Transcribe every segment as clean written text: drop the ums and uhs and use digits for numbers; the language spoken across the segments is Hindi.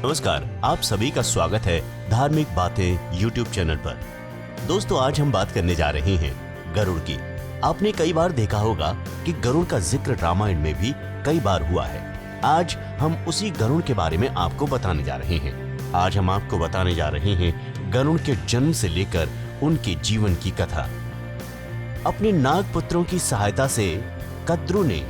नमस्कार, आप सभी का स्वागत है धार्मिक बातें यूट्यूब चैनल पर। दोस्तों, आज हम बात करने जा रहे हैं गरुड़ की। आपने कई बार देखा होगा कि गरुड़ का जिक्र रामायण में भी कई बार हुआ है। आज हम उसी गरुड़ के बारे में आपको बताने जा रहे हैं। आज हम आपको बताने जा रहे हैं गरुड़ के जन्म से लेकर उनके जीवन की कथा। अपने नाग पुत्रों की सहायता से कद्रु ने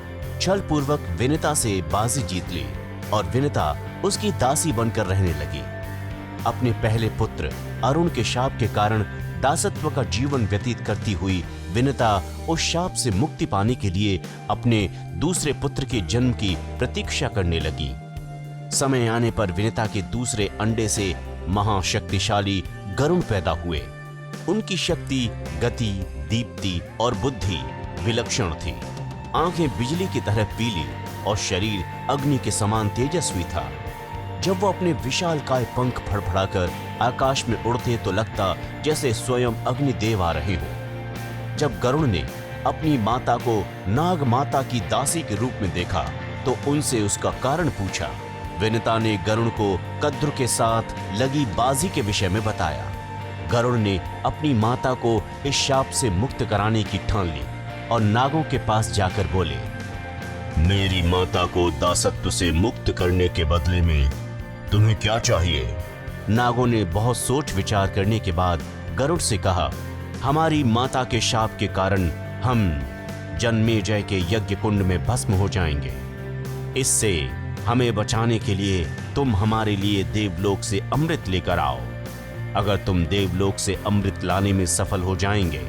छल पूर्वक विनिता से बाजी जीत ली और विनिता उसकी दासी बनकर रहने लगी। अपने पहले पुत्र अरुण के शाप के कारण दासत्व का जीवन व्यतीत करती हुई विनिता उस शाप से मुक्ति पाने के लिए अपने दूसरे पुत्र के जन्म की प्रतीक्षा करने लगी। समय आने पर विनिता के दूसरे अंडे से महाशक्तिशाली गरुड़ पैदा हुए। उनकी शक्ति, गति, दीप्ति और बुद्धि विलक्षण थी। आंखें बिजली की तरह पीली और शरीर अग्नि के समान तेजस्वी था। जब वो अपने विशालकाय पंख फड़फड़ाकर आकाश में उड़ते तो लगता जैसे स्वयं अग्निदेव आ रहे हो। जब गरुड़ ने अपनी माता को नाग माता की दासी के रूप में देखा तो उनसे उसका कारण पूछा। विनिता ने गरुड़ को कद्रु के साथ लगी बाजी के विषय में बताया। गरुड़ ने अपनी माता को इस शाप से मुक्त कराने की ठान ली और नागों के पास जाकर बोले, मेरी माता को दासत्व से मुक्त करने के बदले में तुम्हें क्या चाहिए? नागों ने बहुत सोच विचार करने के बाद गरुड़ से कहा, हमारी माता के शाप के कारण हम जन्मेजय के यज्ञ कुंड में भस्म हो जाएंगे। इससे हमें बचाने के लिए तुम हमारे लिए देवलोक से अमृत लेकर आओ। अगर तुम देवलोक से अमृत लाने में सफल हो जाएंगे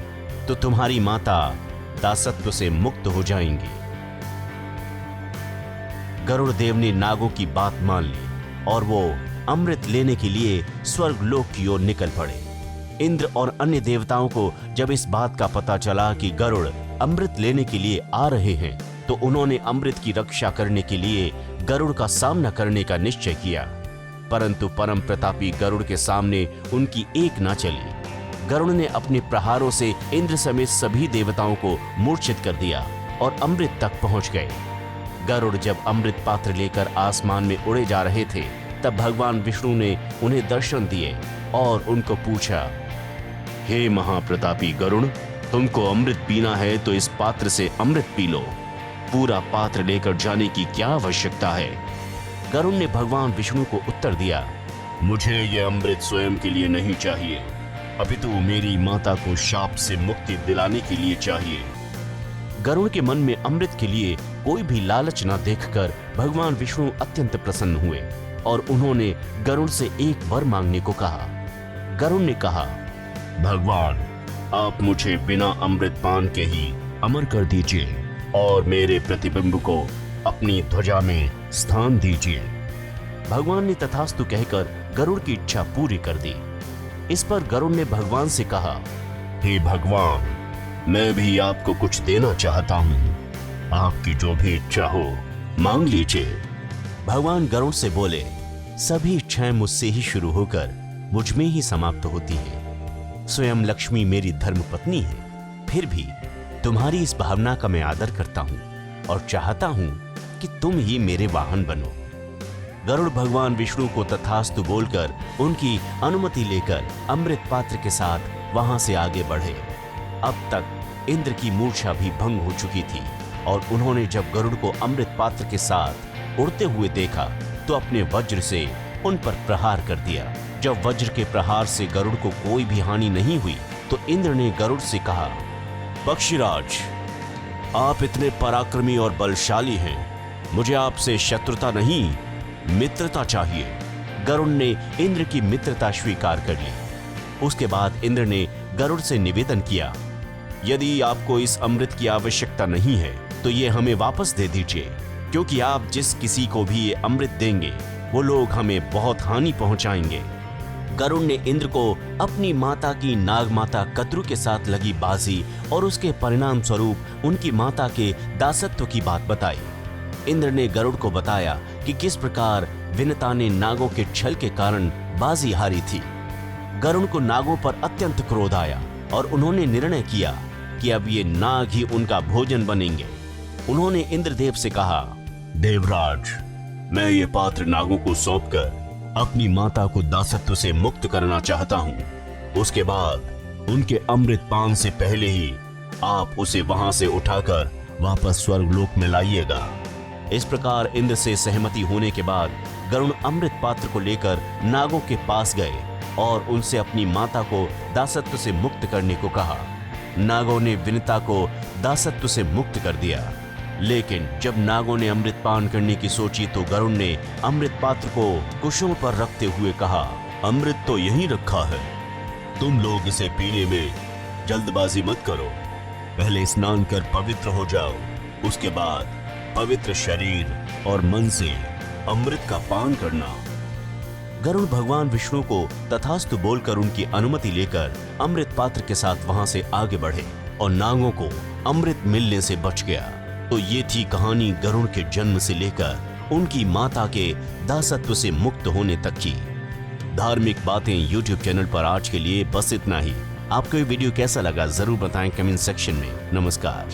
तो तुम्हारी माता दासत्व से मुक्त हो जाएंगी। गरुड़ देव ने नागों की बात मान ली और वो अमृत लेने के लिए स्वर्गलोक की ओर निकल पड़े। इंद्र और अन्य देवताओं को जब इस बात का पता चला कि गरुड़ अमृत लेने के लिए आ रहे हैं तो उन्होंने अमृत की रक्षा करने के लिए गरुड़ का सामना करने का निश्चय किया। परंतु परम प्रतापी गरुड़ के सामने उनकी एक ना चली। गरुड़ ने अपने प्रहारों से इंद्र समेत सभी देवताओं को मूर्छित कर दिया और अमृत तक पहुंच गए। गरुड़ जब अमृत पात्र लेकर आसमान में उड़े जा रहे थे तब भगवान विष्णु ने उन्हें दर्शन दिए और उनको पूछा, हे महाप्रतापी गरुड़, तुमको अमृत पीना है तो इस पात्र से अमृत पी लो। पूरा पात्र लेकर जाने की क्या आवश्यकता है? गरुड़ ने भगवान विष्णु को उत्तर दिया, मुझे यह अमृत स्वयं के लिए नहीं चाहिए, अपितु मेरी माता को शाप से मुक्ति दिलाने के लिए चाहिए। गरुड़ के मन में अमृत के लिए कोई भी लालच न देखकर भगवान विष्णु अत्यंत प्रसन्न हुए और उन्होंने गरुड़ से एक वर मांगने को कहा। गरुड़ ने कहा, भगवान, आप मुझे बिना अमृत पान के ही अमर कर दीजिए और मेरे प्रतिबिंब को अपनी ध्वजा में स्थान दीजिए। भगवान ने तथास्तु कहकर गरुड़ की इच्छा पूरी कर दी। इस पर गरुड़ ने भगवान से कहा, हे भगवान, मैं भी आपको कुछ देना चाहता हूँ। आपकी जो भी इच्छा हो मांग लीजिए। भगवान गरुड़ से बोले, सभी इच्छाएं मुझसे ही शुरू होकर मुझ में ही समाप्त होती हैं। स्वयं लक्ष्मी मेरी धर्मपत्नी है, फिर भी तुम्हारी इस भावना का मैं आदर करता हूँ और चाहता हूँ कि तुम ही मेरे वाहन बनो। गरुड़ भगवान विष्णु को तथास्तु बोलकर उनकी अनुमति लेकर अमृत पात्र के साथ वहां से आगे बढ़े। अब तक इंद्र की मूर्छा भी भंग हो चुकी थी और उन्होंने जब गरुड़ को अमृत पात्र के साथ उड़ते हुए देखा तो अपने वज्र से उन पर प्रहार कर दिया। जब वज्र के प्रहार से गरुड़ को कोई भी हानि नहीं हुई तो इंद्र ने गरुड़ से कहा, पक्षीराज, आप इतने पराक्रमी और बलशाली हैं, मुझे आपसे शत्रुता नहीं मित्रता चाहिए। गरुड़ ने इंद्र की मित्रता स्वीकार कर ली। उसके बाद इंद्र ने गरुड़ से निवेदन किया, यदि आपको इस अमृत की आवश्यकता नहीं है तो ये हमें वापस दे दीजिए, क्योंकि आप जिस किसी को भी ये अमृत देंगे वो लोग हमें बहुत हानि पहुंचाएंगे। गरुड़ ने इंद्र को अपनी माता की नाग माता कद्रु के साथ लगी बाजी और उसके परिणाम स्वरूप उनकी माता के दासत्व की बात बताई। इंद्र ने गरुड़ को बताया कि किस प्रकार विनिता ने नागों के छल के कारण बाजी हारी थी। गरुड़ को नागों पर अत्यंत क्रोध आया और उन्होंने निर्णय किया कि अब ये नाग ही उनका भोजन बनेंगे। उन्होंने इंद्रदेव से कहा, देवराज, मैं ये पात्र नागों को सौंपकर अपनी माता को दासत्व से मुक्त करना चाहता हूँ। उसके बाद उनके अमृत पान से पहले ही आप उसे वहां से उठाकर वापस स्वर्गलोक में लाइएगा। इस प्रकार इंद्र से सहमति होने के बाद गरुड़ अमृत पात्र को लेकर नागों के पास गए और उनसे अपनी माता को दासत्व से मुक्त करने को कहा। नागों ने विनिता को दासत्व से मुक्त कर दिया, लेकिन जब नागों ने अमृत पान करने की सोची तो गरुड़ ने अमृत पात्र को कुशों पर रखते हुए कहा, अमृत तो यहीं रखा है, तुम लोग इसे पीने में जल्दबाजी मत करो। पहले स्नान कर पवित्र हो जाओ, उसके बाद पवित्र शरीर और मन से अमृत का पान करना। गरुड़ भगवान विष्णु को तथास्तु बोलकर उनकी अनुमति लेकर अमृत पात्र के साथ वहां से आगे बढ़े और नागों को अमृत मिलने से बच गया। तो ये थी कहानी गरुड़ के जन्म से लेकर उनकी माता के दासत्व से मुक्त होने तक की। धार्मिक बातें YouTube चैनल पर आज के लिए बस इतना ही। आपको ये वीडियो कैसा लगा जरूर बताएं कमेंट सेक्शन में। नमस्कार।